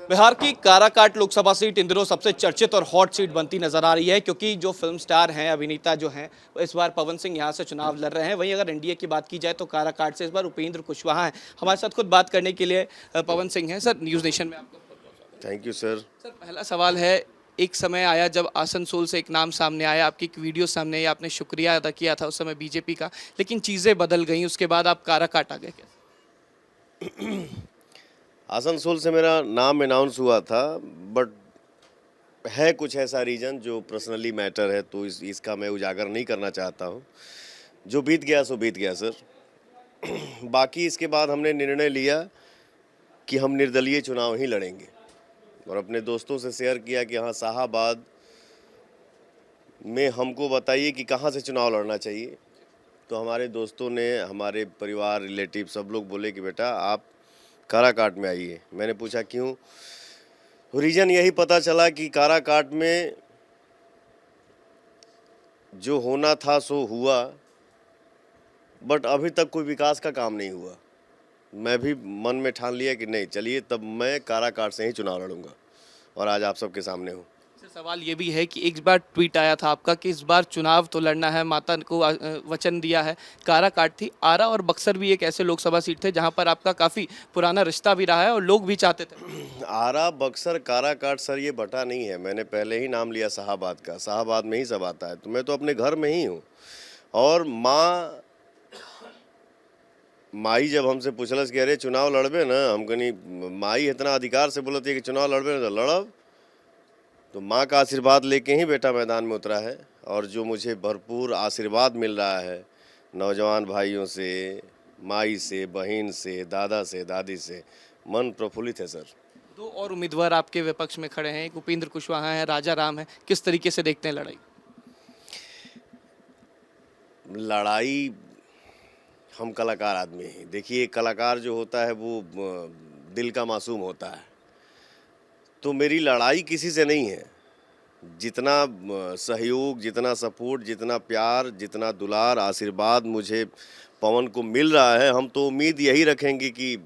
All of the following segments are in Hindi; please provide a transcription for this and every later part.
बिहार की काराकाट लोकसभा सीट इन दिनों सबसे चर्चित और हॉट सीट बनती नजर आ रही है, क्योंकि जो फिल्म स्टार हैं, अभिनेता जो हैं, वो इस बार पवन सिंह यहां से चुनाव लड़ रहे हैं। वहीं अगर एनडीए की बात की जाए तो काराकाट से इस बार उपेंद्र कुशवाहा हैं। हमारे साथ खुद बात करने के लिए पवन सिंह हैं। सर, न्यूज़ नेशन में आपका थैंक यू सर। सर, पहला सवाल है, एक समय आया जब आसनसोल से एक नाम सामने आया, आपकी एक वीडियो सामने आई, आपने शुक्रिया अदा किया था उस समय बीजेपी का, लेकिन चीज़ें बदल गई, उसके बाद आप काराकाट आ गए। आसनसोल से मेरा नाम अनाउंस हुआ था, बट है कुछ ऐसा रीज़न जो पर्सनली मैटर है, तो इसका मैं उजागर नहीं करना चाहता हूँ। जो बीत गया सो बीत गया सर। बाकी इसके बाद हमने निर्णय लिया कि हम निर्दलीय चुनाव ही लड़ेंगे और अपने दोस्तों से शेयर किया कि हाँ, शाहाबाद में हमको बताइए कि कहाँ से चुनाव लड़ना चाहिए। तो हमारे दोस्तों ने, हमारे परिवार, रिलेटिव सब लोग बोले कि बेटा आप काराकाट में आइए। मैंने पूछा क्यों? रीज़न यही पता चला कि काराकाट में जो होना था सो हुआ, बट अभी तक कोई विकास का काम नहीं हुआ। मैं भी मन में ठान लिया कि नहीं, चलिए तब मैं काराकाट से ही चुनाव लड़ूंगा और आज आप सबके सामने हूँ। सर, सवाल ये भी है कि एक बार ट्वीट आया था आपका कि इस बार चुनाव तो लड़ना है, माता को वचन दिया है। काराकाट थी, आरा और बक्सर भी एक ऐसे लोकसभा सीट थे जहां पर आपका काफ़ी पुराना रिश्ता भी रहा है और लोग भी चाहते थे। आरा, बक्सर, काराकाट सर ये बटा नहीं है। मैंने पहले ही नाम लिया शाहाबाद का। शाहाबाद में ही सब आता है, तो मैं तो अपने घर में ही हूँ। और माई जब हमसे पूछलस कि अरे चुनाव लड़बे ना, हम कनी माई इतना अधिकार से बोलती है कि चुनाव लड़बे ना तो लड़ब। तो माँ का आशीर्वाद लेके ही बेटा मैदान में उतरा है और जो मुझे भरपूर आशीर्वाद मिल रहा है नौजवान भाइयों से, माई से, बहन से, दादा से, दादी से, मन प्रफुल्लित है सर। दो और उम्मीदवार आपके विपक्ष में खड़े हैं, एक उपेंद्र कुशवाहा है, राजा राम है। किस तरीके से देखते हैं लड़ाई? लड़ाई, हम कलाकार आदमी हैं। देखिए, कलाकार जो होता है वो दिल का मासूम होता है। तो मेरी लड़ाई किसी से नहीं है। जितना सहयोग, जितना सपोर्ट, जितना प्यार, जितना दुलार, आशीर्वाद मुझे पवन को मिल रहा है, हम तो उम्मीद यही रखेंगे कि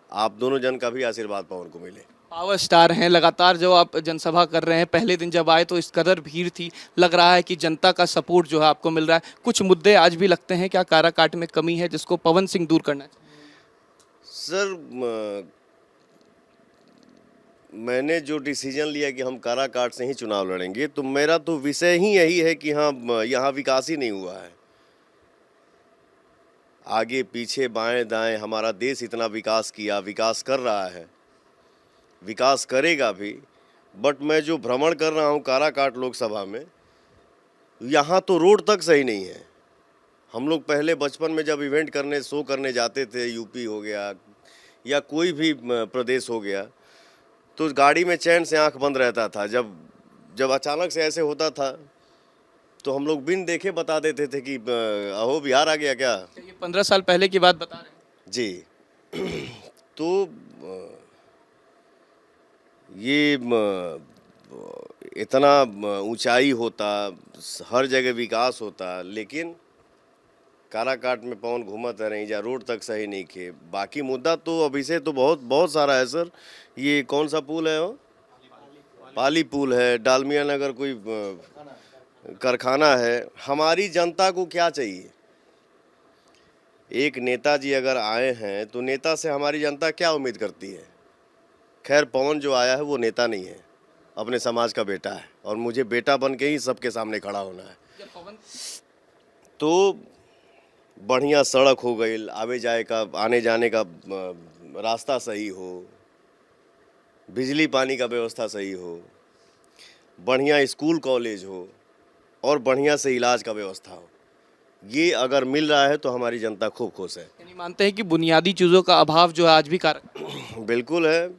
आप दोनों जन का भी आशीर्वाद पवन को मिले। पावर स्टार हैं, लगातार जो आप जनसभा कर रहे हैं, पहले दिन जब आए तो इस कदर भीड़ थी, लग रहा है कि जनता का सपोर्ट जो है आपको मिल रहा है। कुछ मुद्दे आज भी लगते हैं क्या काराकाट में कमी है जिसको पवन सिंह दूर करना चाहिए? सर, मैंने जो डिसीजन लिया कि हम काराकाट से ही चुनाव लड़ेंगे, तो मेरा तो विषय ही यही है कि हाँ, यहाँ विकास ही नहीं हुआ है। आगे पीछे बाएं दाएं हमारा देश इतना विकास किया, विकास कर रहा है, विकास करेगा भी। बट मैं जो भ्रमण कर रहा हूँ काराकाट लोकसभा में, यहाँ तो रोड तक सही नहीं है। हम लोग पहले बचपन में जब इवेंट करने, शो करने जाते थे, यूपी हो गया या कोई भी प्रदेश हो गया, तो गाड़ी में चैन से आंख बंद रहता था। जब अचानक से ऐसे होता था तो हम लोग बिन देखे बता देते थे कि अहो बिहार आ गया क्या। ये 15 साल पहले की बात बता रहे हैं जी। तो ये इतना ऊंचाई होता, हर जगह विकास होता, लेकिन काराकाट में पवन घूमत रही जा, रोड तक सही नहीं खे। बाकी मुद्दा तो अभी से तो बहुत बहुत सारा है सर। ये कौन सा पुल है? वो पाली पुल है, डालमिया नगर कोई कारखाना है। हमारी जनता को क्या चाहिए? एक नेताजी अगर आए हैं तो नेता से हमारी जनता क्या उम्मीद करती है? खैर, पवन जो आया है वो नेता नहीं है, अपने समाज का बेटा है और मुझे बेटा बन के ही सबके सामने खड़ा होना है। तो बढ़िया सड़क हो गई, आने जाने का रास्ता सही हो, बिजली पानी का व्यवस्था सही हो, बढ़िया स्कूल कॉलेज हो और बढ़िया से इलाज का व्यवस्था हो। ये अगर मिल रहा है तो हमारी जनता खूब खुश है। यानी मानते हैं कि बुनियादी चीज़ों का अभाव जो है आज भी कारक। बिल्कुल है,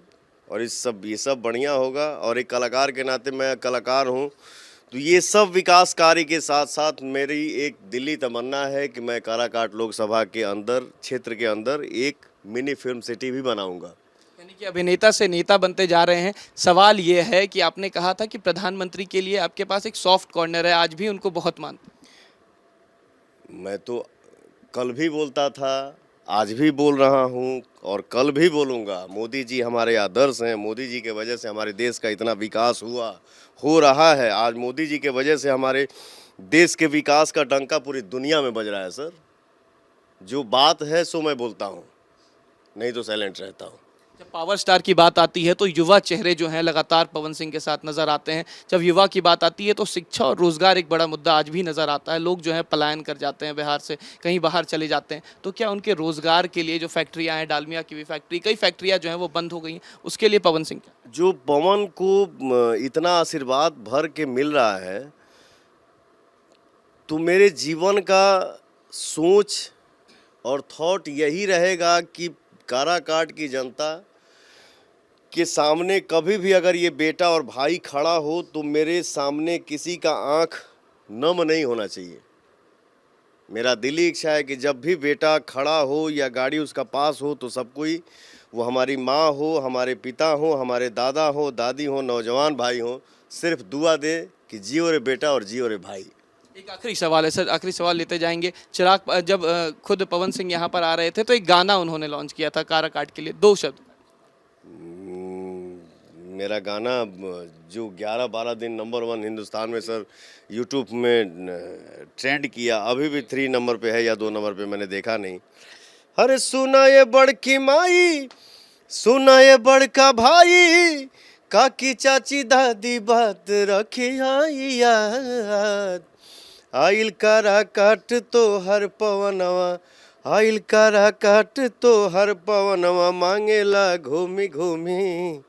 और ये सब बढ़िया होगा। और एक कलाकार के नाते, मैं कलाकार हूँ, तो ये सब विकास कार्य के साथ साथ मेरी एक दिली तमन्ना है कि मैं काराकाट लोकसभा के अंदर, क्षेत्र के अंदर एक मिनी फिल्म सिटी भी बनाऊंगा। यानी कि अभिनेता से नेता बनते जा रहे हैं। सवाल ये है कि आपने कहा था कि प्रधानमंत्री के लिए आपके पास एक सॉफ्ट कॉर्नर है, आज भी उनको बहुत मानते हैं। मैं तो कल भी बोलता था, आज भी बोल रहा हूँ और कल भी बोलूँगा, मोदी जी हमारे आदर्श हैं। मोदी जी के वजह से हमारे देश का इतना विकास हो रहा है। आज मोदी जी के वजह से हमारे देश के विकास का डंका पूरी दुनिया में बज रहा है सर। जो बात है सो मैं बोलता हूँ, नहीं तो साइलेंट रहता हूँ। जब पावर स्टार की बात आती है तो युवा चेहरे जो हैं लगातार पवन सिंह के साथ नजर आते हैं। जब युवा की बात आती है तो शिक्षा और रोजगार एक बड़ा मुद्दा आज भी नजर आता है। लोग जो है पलायन कर जाते हैं बिहार से, कहीं बाहर चले जाते हैं। तो क्या उनके रोजगार के लिए जो फैक्ट्रियां हैं, डालमिया की भी फैक्ट्री, कई फैक्ट्रियां जो हैं वो बंद हो गई हैं, उसके लिए पवन सिंह क्या? जो पवन को इतना आशीर्वाद भर के मिल रहा है, तो मेरे जीवन का सोच और थॉट यही रहेगा कि काराकाट की जनता के सामने कभी भी अगर ये बेटा और भाई खड़ा हो तो मेरे सामने किसी का आंख नम नहीं होना चाहिए। मेरा दिली इच्छा है कि जब भी बेटा खड़ा हो या गाड़ी उसका पास हो तो सब कोई, वो हमारी माँ हो, हमारे पिता हो, हमारे दादा हो, दादी हो, नौजवान भाई हो, सिर्फ दुआ दे कि जियो रे बेटा और जियो रे भाई। एक आखिरी सवाल है सर, आखिरी सवाल लेते जाएंगे। चिराग जब खुद पवन सिंह यहाँ पर आ रहे थे तो एक गाना उन्होंने लॉन्च किया था काराकाट के लिए, 2 शब्द। मेरा गाना जो 11-12 दिन नंबर 1 हिंदुस्तान में सर यूट्यूब में ट्रेंड किया, अभी भी 3 नंबर पे है या 2 नंबर पे, मैंने देखा नहीं। अरे सुना ये बड़की माई, सुना ये बड़का भाई, काकी चाची दादी बात रखी आई याद। आइल काराकाट तो हर पवनवा, आइल काराकाट तो हर पवनवा, मांगेला घूमी घूमी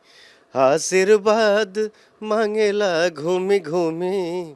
आशीर्वाद, मांगेला घूमी घूमी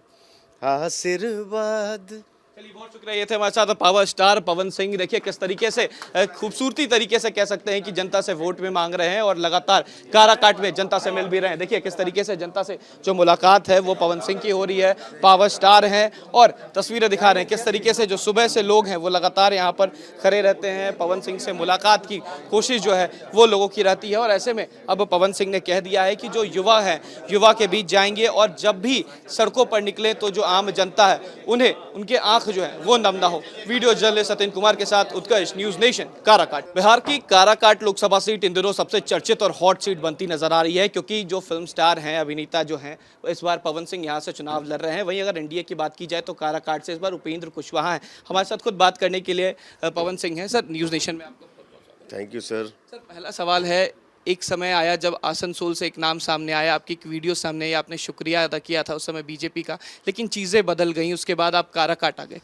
आशीर्वाद। चलिए, बहुत शुक्रिया। ये थे हमारे साथ पावर स्टार पवन सिंह। देखिए किस तरीके से खूबसूरती तरीके से कह सकते हैं कि जनता से वोट में मांग रहे हैं और लगातार काराकाट में जनता से मिल भी रहे हैं। देखिए किस तरीके से जनता से जो मुलाकात है वो पवन सिंह की हो रही है, पावर स्टार हैं और तस्वीरें दिखा रहे हैं। किस तरीके से जो सुबह से लोग हैं वो लगातार यहाँ पर खड़े रहते हैं, पवन सिंह से मुलाकात की कोशिश जो है वो लोगों की रहती है। और ऐसे में अब पवन सिंह ने कह दिया है कि जो युवा हैं, युवा के बीच जाएंगे और जब भी सड़कों पर निकले तो जो आम जनता है उन्हें, उनके आंख जो है वो नम ना हो। वीडियो जर्नलिस्ट सत्यन कुमार के साथ उत्कर्ष, न्यूज नेशन, काराकाट। बिहार की काराकाट लोकसभा सीट इन दिनों सबसे चर्चित और हॉट सीट बनती नजर आ रही है, क्योंकि जो फिल्म स्टार हैं, अभिनेता जो हैं, इस बार पवन सिंह यहां से चुनाव लड़ रहे हैं। वहीं अगर एनडीए की बात की जाए तो काराकाट से इस बार उपेंद्र कुशवाहा हैं। हमारे साथ खुद बात करने के लिए पवन सिंह हैं। सर, न्यूज नेशन में आपको थैंक यू सर। सर, पहला सवाल है, एक समय आया जब आसनसोल से एक नाम सामने आया, आपकी एक वीडियो सामने आई, आपने शुक्रिया अदा किया था उस समय बीजेपी का, लेकिन चीज़ें बदल गई, उसके बाद आप काराकाट आ गए।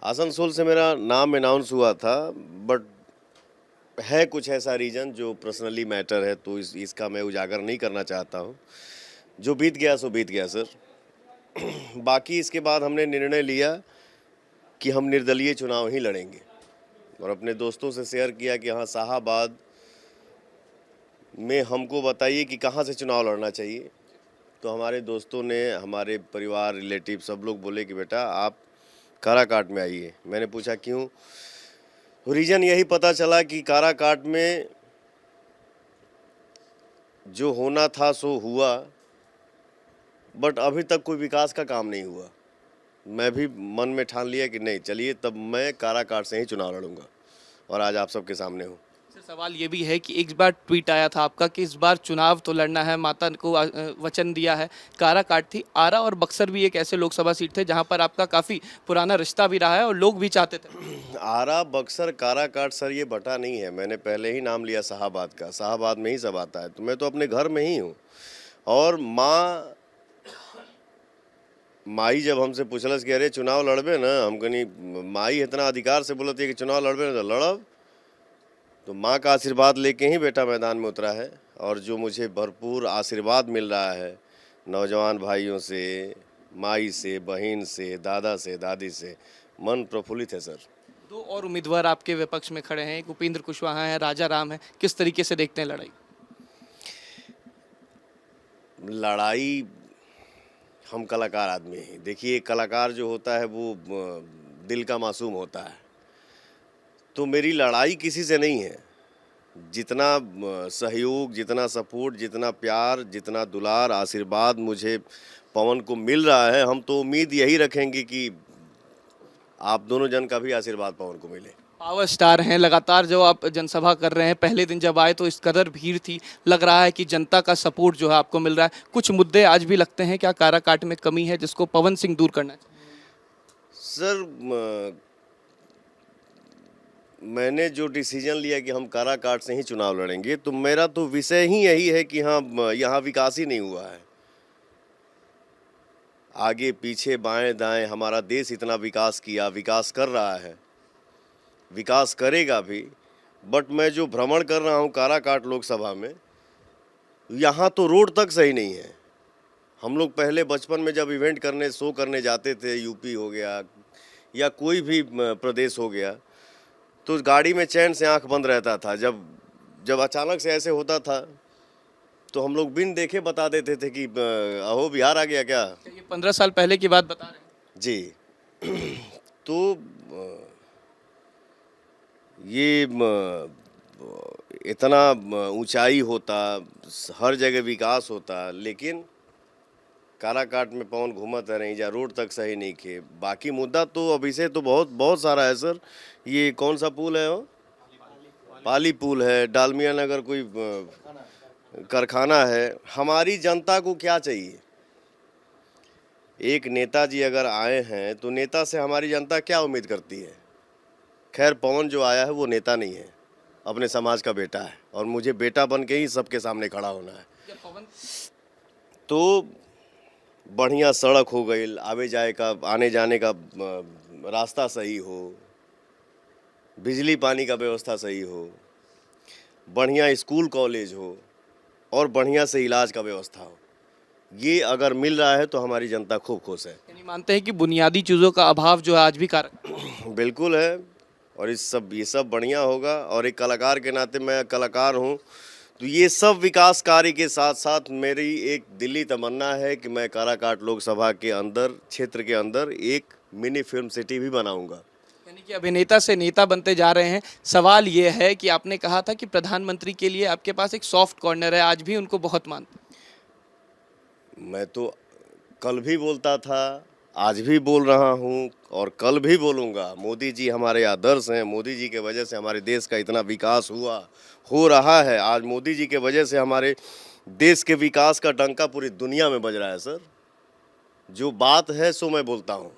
आसनसोल से मेरा नाम अनाउंस हुआ था, बट है कुछ ऐसा रीज़न जो पर्सनली मैटर है, तो इसका मैं उजागर नहीं करना चाहता हूँ। जो बीत गया सो बीत गया सर। बाकी इसके बाद हमने निर्णय लिया कि हम निर्दलीय चुनाव ही लड़ेंगे और अपने दोस्तों से शेयर किया कि हाँ, शाहाबाद में हमको बताइए कि कहाँ से चुनाव लड़ना चाहिए। तो हमारे दोस्तों ने, हमारे परिवार, रिलेटिव सब लोग बोले कि बेटा आप काराकाट में आइए। मैंने पूछा क्यों? रीज़न यही पता चला कि काराकाट में जो होना था सो हुआ, बट अभी तक कोई विकास का काम नहीं हुआ। मैं भी मन में ठान लिया कि नहीं, चलिए तब मैं काराकाट से ही चुनाव लड़ूंगा और आज आप सबके सामने हूँ। सर, सवाल ये भी है कि एक बार ट्वीट आया था आपका कि इस बार चुनाव तो लड़ना है, माता को वचन दिया है। काराकाट थी, आरा और बक्सर भी एक ऐसे लोकसभा सीट थे जहां पर आपका काफ़ी पुराना रिश्ता भी रहा है और लोग भी चाहते थे। आरा, बक्सर, काराकाट सर ये बटा नहीं है। मैंने पहले ही नाम लिया शाहाबाद का। शाहाबाद में ही सब आता है, तो मैं तो अपने घर में ही हूँ। और माई जब हमसे पूछलस कि अरे चुनाव लड़बे ना, हम कनी माई इतना अधिकार से बोलती है कि चुनाव लड़बे ना, तो लड़ब। तो माँ का आशीर्वाद लेके ही बेटा मैदान में उतरा है और जो मुझे भरपूर आशीर्वाद मिल रहा है नौजवान भाइयों से, माई से, बहन से, दादा से, दादी से, मन प्रफुल्लित है सर। 2 और उम्मीदवार आपके विपक्ष में खड़े हैं, एक उपेंद्र कुशवाहा है, राजा राम है। किस तरीके से देखते हैं लड़ाई? लड़ाई, हम कलाकार आदमी हैं। देखिए, कलाकार जो होता है वो दिल का मासूम होता है। तो मेरी लड़ाई किसी से नहीं है। जितना सहयोग, जितना सपोर्ट, जितना प्यार, जितना दुलार, आशीर्वाद मुझे पवन को मिल रहा है, हम तो उम्मीद यही रखेंगे कि आप दोनों जन का भी आशीर्वाद पवन को मिले। पावर स्टार हैं, लगातार जो आप जनसभा कर रहे हैं, पहले दिन जब आए तो इस कदर भीड़ थी, लग रहा है कि जनता का सपोर्ट जो है आपको मिल रहा है। कुछ मुद्दे आज भी लगते हैं क्या काराकाट में कमी है जिसको पवन सिंह दूर करना चाहिए? सर मैंने जो डिसीजन लिया कि हम काराकाट से ही चुनाव लड़ेंगे, तो मेरा तो विषय ही यही है कि हाँ, यहाँ विकास ही नहीं हुआ है। आगे पीछे बाएं दाएं हमारा देश इतना विकास किया, विकास कर रहा है, विकास करेगा भी। बट मैं जो भ्रमण कर रहा हूँ काराकाट लोकसभा में, यहाँ तो रोड तक सही नहीं है। हम लोग पहले बचपन में जब इवेंट करने, शो करने जाते थे, यूपी हो गया या कोई भी प्रदेश हो गया, तो गाड़ी में चैन से आंख बंद रहता था। जब अचानक से ऐसे होता था तो हम लोग बिन देखे बता देते थे कि अहो बिहार आ गया क्या। ये 15 साल पहले की बात बता रहे हैं जी। तो ये इतना ऊंचाई होता, हर जगह विकास होता, लेकिन काराकाट में पवन घूमत रही जा, रोड तक सही नहीं खे। बाकी मुद्दा तो अभी से तो बहुत सारा है सर। ये कौन सा पुल है वो? पाली पुल है, डालमिया नगर कोई कारखाना है। हमारी जनता को क्या चाहिए? एक नेताजी अगर आए हैं तो नेता से हमारी जनता क्या उम्मीद करती है? खैर पवन जो आया है वो नेता नहीं है, अपने समाज का बेटा है, और मुझे बेटा बन के ही सबके सामने खड़ा होना है। तो बढ़िया सड़क हो गई, आने जाने का रास्ता सही हो, बिजली पानी का व्यवस्था सही हो, बढ़िया स्कूल कॉलेज हो, और बढ़िया से इलाज का व्यवस्था हो। ये अगर मिल रहा है तो हमारी जनता खूब खुश है। यानी मानते हैं कि बुनियादी चीज़ों का अभाव जो है आज भी कारक बिल्कुल है, और ये सब बढ़िया होगा। और एक कलाकार के नाते, मैं कलाकार हूँ, तो ये सब विकास कार्य के साथ साथ मेरी एक दिली तमन्ना है कि मैं काराकाट लोकसभा के अंदर, क्षेत्र के अंदर एक मिनी फिल्म सिटी भी बनाऊंगा। यानी कि अभिनेता से नेता बनते जा रहे हैं। सवाल ये है कि आपने कहा था कि प्रधानमंत्री के लिए आपके पास एक सॉफ्ट कॉर्नर है, आज भी उनको बहुत मानते हैं। मैं तो कल भी बोलता था, आज भी बोल रहा हूँ, और कल भी बोलूँगा। मोदी जी हमारे आदर्श हैं। मोदी जी के वजह से हमारे देश का इतना विकास हो रहा है। आज मोदी जी के वजह से हमारे देश के विकास का डंका पूरी दुनिया में बज रहा है सर। जो बात है सो मैं बोलता हूँ,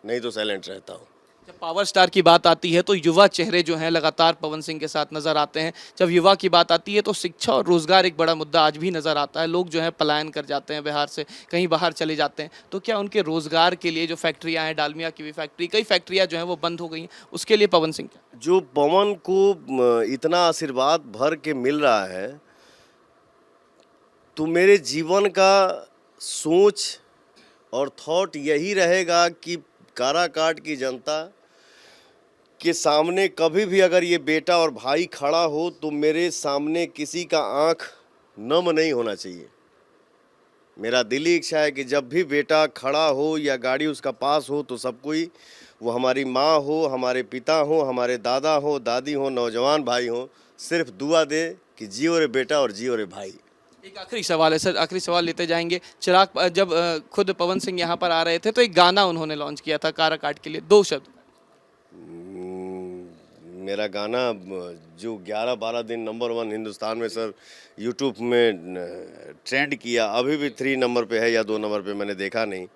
नहीं तो साइलेंट रहता हूँ। जब पावर स्टार की बात आती है तो युवा चेहरे जो हैं लगातार पवन सिंह के साथ नजर आते हैं। जब युवा की बात आती है तो शिक्षा और रोजगार एक बड़ा मुद्दा आज भी नजर आता है। लोग जो है पलायन कर जाते हैं, बिहार से कहीं बाहर चले जाते हैं। तो क्या उनके रोजगार के लिए जो फैक्ट्रियां हैं, डालमिया की भी फैक्ट्री, कई फैक्ट्रियां जो हैं वो बंद हो गई हैं, उसके लिए पवन सिंह क्या? जो पवन को इतना आशीर्वाद भर के मिल रहा है, तो मेरे जीवन का सोच और थॉट यही रहेगा कि काराकाट की जनता के सामने कभी भी अगर ये बेटा और भाई खड़ा हो तो मेरे सामने किसी का आंख नम नहीं होना चाहिए। मेरा दिली इच्छा है कि जब भी बेटा खड़ा हो या गाड़ी उसका पास हो तो सब कोई, वो हमारी माँ हो, हमारे पिता हो, हमारे दादा हो, दादी हो, नौजवान भाई हो, सिर्फ दुआ दे कि जियो रे बेटा और जियो रे भाई। एक आखिरी सवाल है सर, आखिरी सवाल लेते जाएंगे। चिराग, जब खुद पवन सिंह यहाँ पर आ रहे थे तो एक गाना उन्होंने लॉन्च किया था काराकाट के लिए, 2 शब्द। मेरा गाना जो 11-12 दिन नंबर 1 हिंदुस्तान में सर यूट्यूब में ट्रेंड किया, अभी भी 3 नंबर पे है या 2 नंबर पे, मैंने देखा नहीं।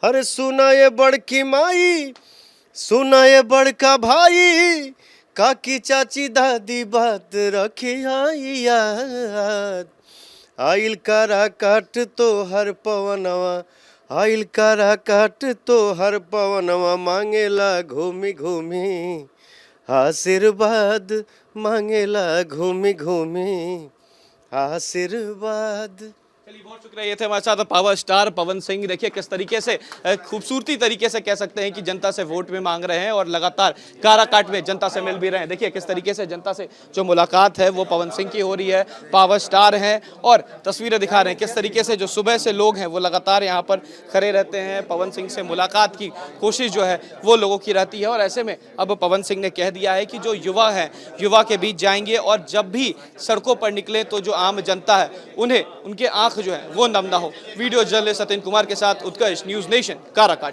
अरे सुना ये बड़की माई, सुना ये बड़का भाई, काकी चाची दादी बात रखी आई याद। आइल काराकाट तो हर पवनवा, आइल काराकाट तो हर पवनवा, मांगेला घूमी घूमी आशीर्वाद, मांगेला घूमी घूमी आशीर्वाद। चलिए, बहुत शुक्रिया। ये थे हमारे साथ पावर स्टार पवन सिंह। देखिए किस तरीके से, खूबसूरती तरीके से कह सकते हैं कि जनता से वोट में मांग रहे हैं और लगातार काराकाट में जनता से मिल भी रहे हैं। देखिए किस तरीके से जनता से जो मुलाकात है वो पवन सिंह की हो रही है। पावर स्टार हैं और तस्वीरें दिखा रहे हैं किस तरीके से जो सुबह से लोग हैं वो लगातार यहाँ पर खड़े रहते हैं। पवन सिंह से मुलाकात की कोशिश जो है वो लोगों की रहती है। और ऐसे में अब पवन सिंह ने कह दिया है कि जो युवा है, युवा के बीच जाएंगे और जब भी सड़कों पर निकले तो जो आम जनता है उन्हें, उनके आंख जो है वो नम ना हो। वीडियो जर्नलिस्ट सत्यन कुमार के साथ उत्कर्ष, न्यूज़ नेशन, काराकाट।